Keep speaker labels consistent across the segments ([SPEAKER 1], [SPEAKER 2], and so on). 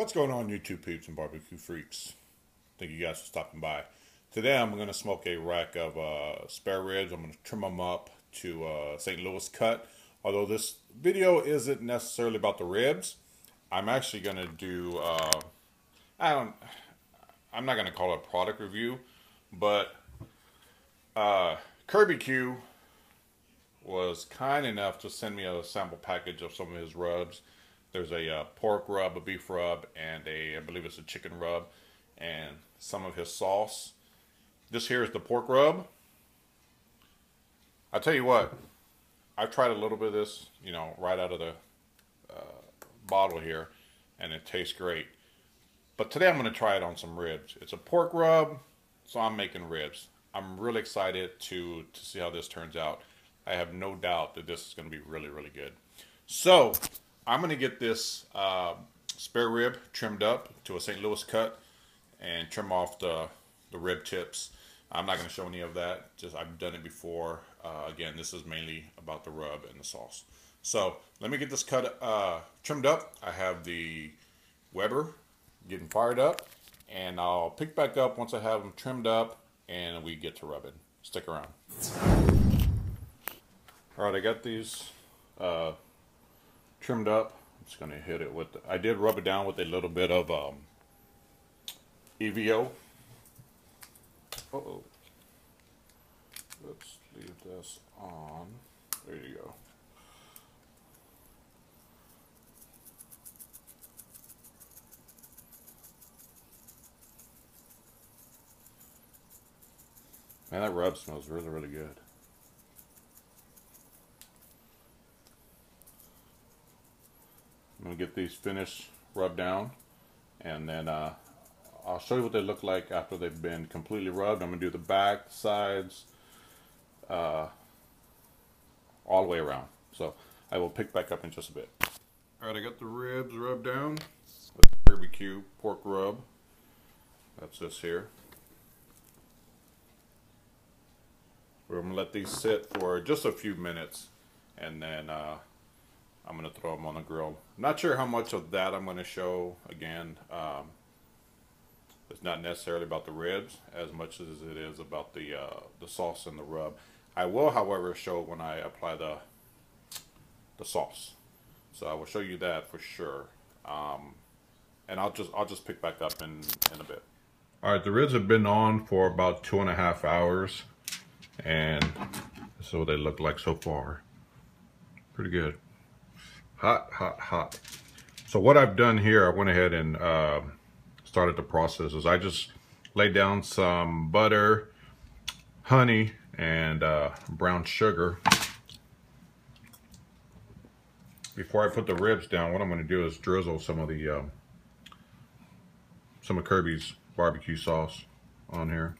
[SPEAKER 1] What's going on, YouTube peeps and barbecue freaks? Thank you guys for stopping by. Today I'm going to smoke a rack of spare ribs. I'm going to trim them up to St. Louis cut. Although this video isn't necessarily about the ribs, I'm actually going to do, I'm not going to call it a product review, but Kirbbq was kind enough to send me a sample package of some of his rubs. There's a pork rub, a beef rub, and I believe it's a chicken rub, and some of his sauce. This here is the pork rub. I tell you what, I've tried a little bit of this, you know, right out of the bottle here, and it tastes great. But today I'm going to try it on some ribs. It's a pork rub, so I'm making ribs. I'm really excited to see how this turns out. I have no doubt that this is going to be really, really good. So I'm going to get this spare rib trimmed up to a St. Louis cut and trim off the rib tips. I'm not going to show any of that. Just I've done it before. Again, this is mainly about the rub and the sauce. So let me get this cut trimmed up. I have the Weber getting fired up, and I'll pick back up once I have them trimmed up and we get to rubbing. Stick around. All right, I got these trimmed up. I'm just going to hit it with I did rub it down with a little bit of EVO. Uh-oh. Let's leave this on. There you go. Man, that rub smells really, really good. I'm going to get these finished, rubbed down, and then I'll show you what they look like after they've been completely rubbed. I'm going to do the back, sides, all the way around. So I will pick back up in just a bit. Alright, I got the ribs rubbed down with Kirbbq pork rub. That's this here. We're going to let these sit for just a few minutes, and then I'm going to throw them on the grill. I'm not sure how much of that I'm going to show. Again, it's not necessarily about the ribs as much as it is about the sauce and the rub. I will, however, show when I apply the sauce. So I will show you that for sure. And I'll just pick back up in a bit. All right, the ribs have been on for about 2.5 hours, and this is what they look like so far. Pretty good. Hot, hot, hot. So what I've done here, I went ahead and started the process. Is I just laid down some butter, honey, and brown sugar. Before I put the ribs down, what I'm going to do is drizzle some of Kirby's barbecue sauce on here.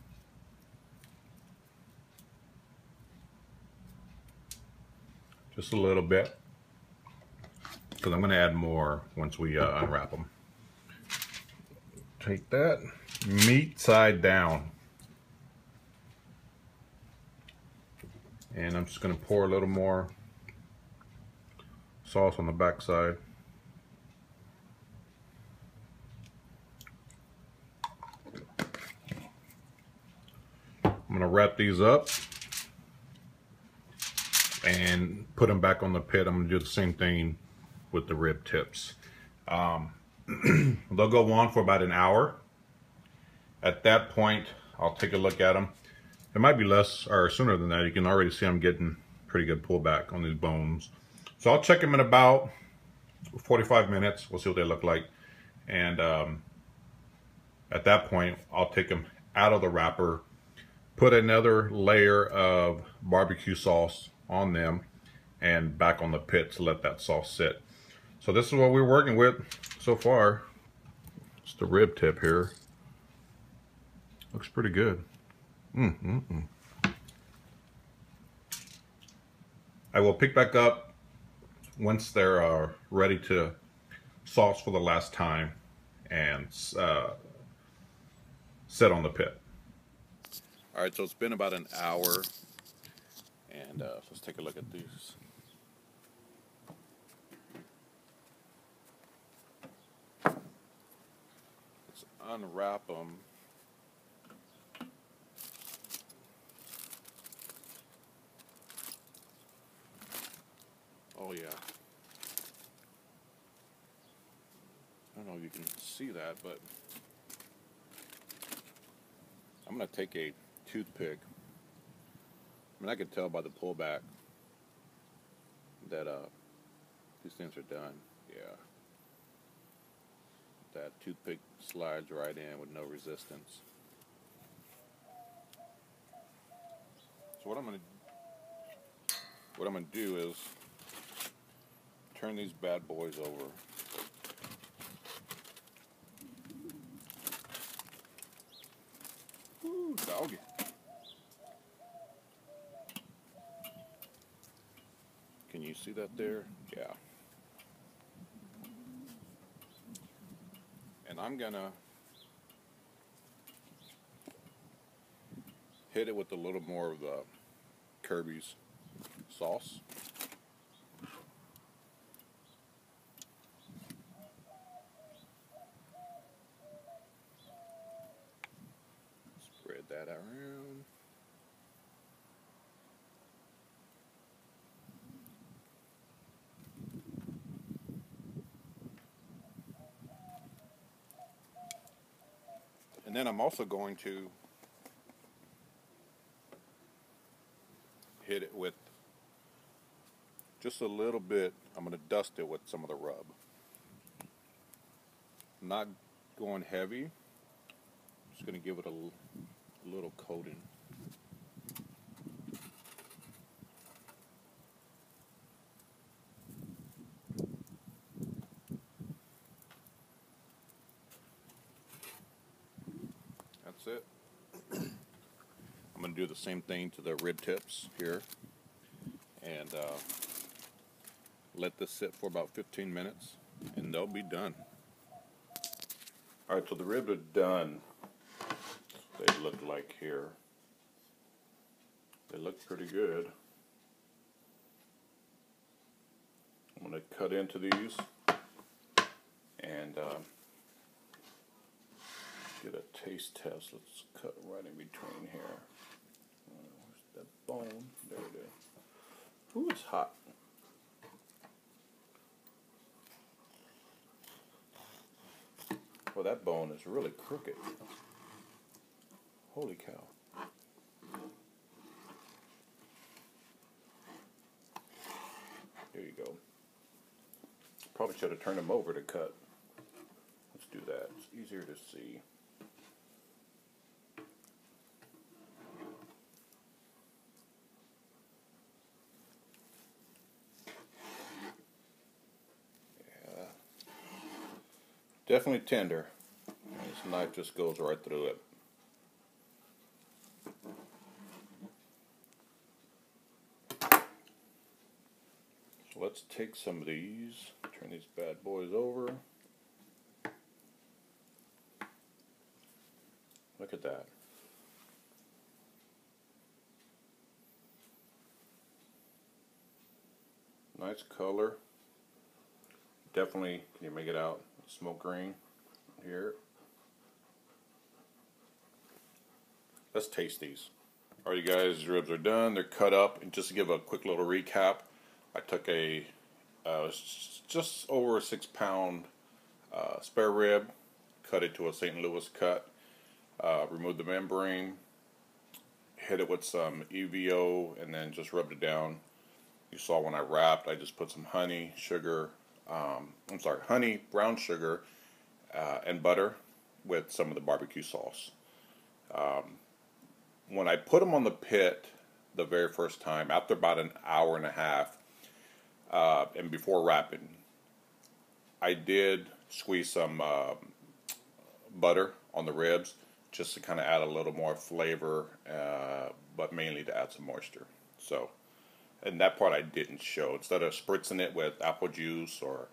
[SPEAKER 1] Just a little bit, because I'm going to add more once we unwrap them. Take that, meat side down. And I'm just going to pour a little more sauce on the back side. I'm going to wrap these up and put them back on the pit. I'm going to do the same thing with the rib tips. They'll go on for about an hour. At that point, I'll take a look at them. It might be less or sooner than that. You can already see I'm getting pretty good pullback on these bones. So I'll check them in about 45 minutes. We'll see what they look like. And at that point, I'll take them out of the wrapper, put another layer of barbecue sauce on them, and back on the pit to let that sauce sit. So this is what we're working with so far. It's the rib tip here. Looks pretty good. I will pick back up once they're ready to sauce for the last time and set on the pit. All right, so it's been about an hour, and let's take a look at these. unwrap them. Oh yeah. I don't know if you can see that, but I'm going to take a toothpick. I mean, I can tell by the pullback that these things are done. Yeah. That toothpick slides right in with no resistance. So what I'm going to do is turn these bad boys over. Ooh, doggy. Can you see that there? Yeah. And I'm gonna hit it with a little more of the Kirby's sauce. Spread that around. And then I'm also going to hit it with just a little bit. I'm going to dust it with some of the rub. Not going heavy. Just going to give it a little coating. That's it. I'm going to do the same thing to the rib tips here, and let this sit for about 15 minutes, and they'll be done. Alright, so the ribs are done. They look like here. They look pretty good. I'm going to cut into these and get a taste test. Let's cut right in between here. Where's that bone? There it is. Ooh, it's hot. Well, that bone is really crooked. Holy cow. There you go. Probably should have turned them over to cut. Let's do that. It's easier to see. Yeah. Definitely tender. This knife just goes right through it. So let's take some of these, turn these bad boys over. Look at that. Nice color. Definitely, can you make it out? Smoke green here. Let's taste these. Alright, you guys, ribs are done. They're cut up. And just to give a quick little recap, I took a just over a 6-pound spare rib, cut it to a St. Louis cut, removed the membrane, hit it with some EVO, and then just rubbed it down. You saw when I wrapped, I just put some honey, sugar, honey, brown sugar, and butter with some of the barbecue sauce. When I put them on the pit the very first time, after about an hour and a half, and before wrapping, I did squeeze some butter on the ribs just to kind of add a little more flavor, but mainly to add some moisture. So, and that part I didn't show. Instead of spritzing it with apple juice or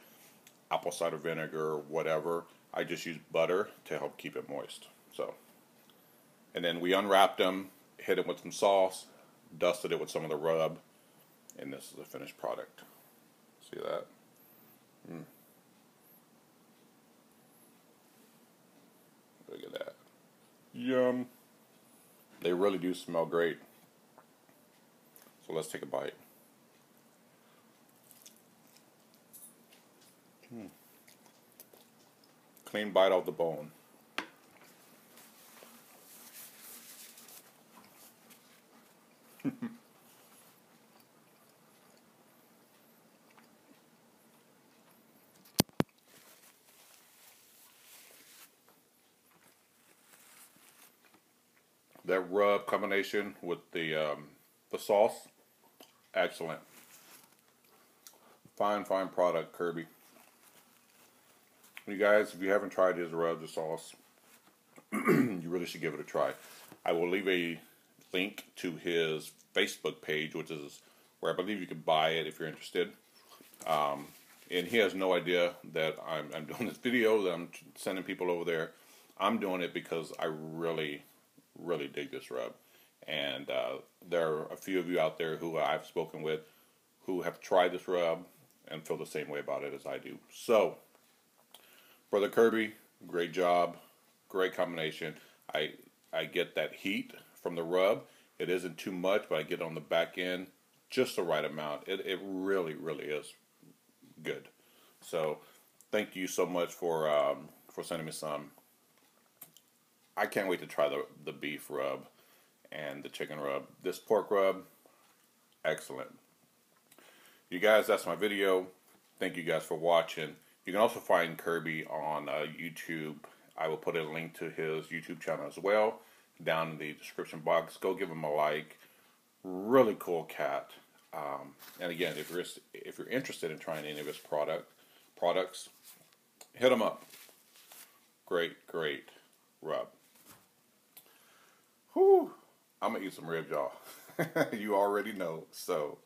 [SPEAKER 1] apple cider vinegar or whatever, I just used butter to help keep it moist. So, and then we unwrapped them, hit it with some sauce, dusted it with some of the rub, and this is the finished product. See that? Yum. They really do smell great. So let's take a bite. Clean bite off the bone. That rub combination with the sauce, excellent. Fine product, Kirby. You guys, if you haven't tried his rubs or sauce, you really should give it a try. I will leave a link to his Facebook page, which is where I believe you can buy it if you're interested. And he has no idea that I'm doing this video, that I'm sending people over there. I'm doing it because I really dig this rub. And there are a few of you out there who I've spoken with who have tried this rub and feel the same way about it as I do. So, Brother Kirby, great job, great combination. I get that heat from the rub. It isn't too much, but I get on the back end just the right amount. It really is good. So, thank you so much for sending me some. I can't wait to try the beef rub and the chicken rub. This pork rub, excellent. You guys, that's my video. Thank you guys for watching. You can also find Kirby on YouTube. I will put a link to his YouTube channel as well down in the description box. Go give him a like. Really cool cat. And again, if you're interested in trying any of his products, hit him up. Great rub. Whew. I'm gonna eat some ribs, y'all. You already know. So,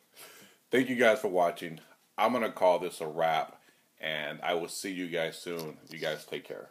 [SPEAKER 1] thank you guys for watching. I'm gonna call this a wrap, and I will see you guys soon. You guys take care.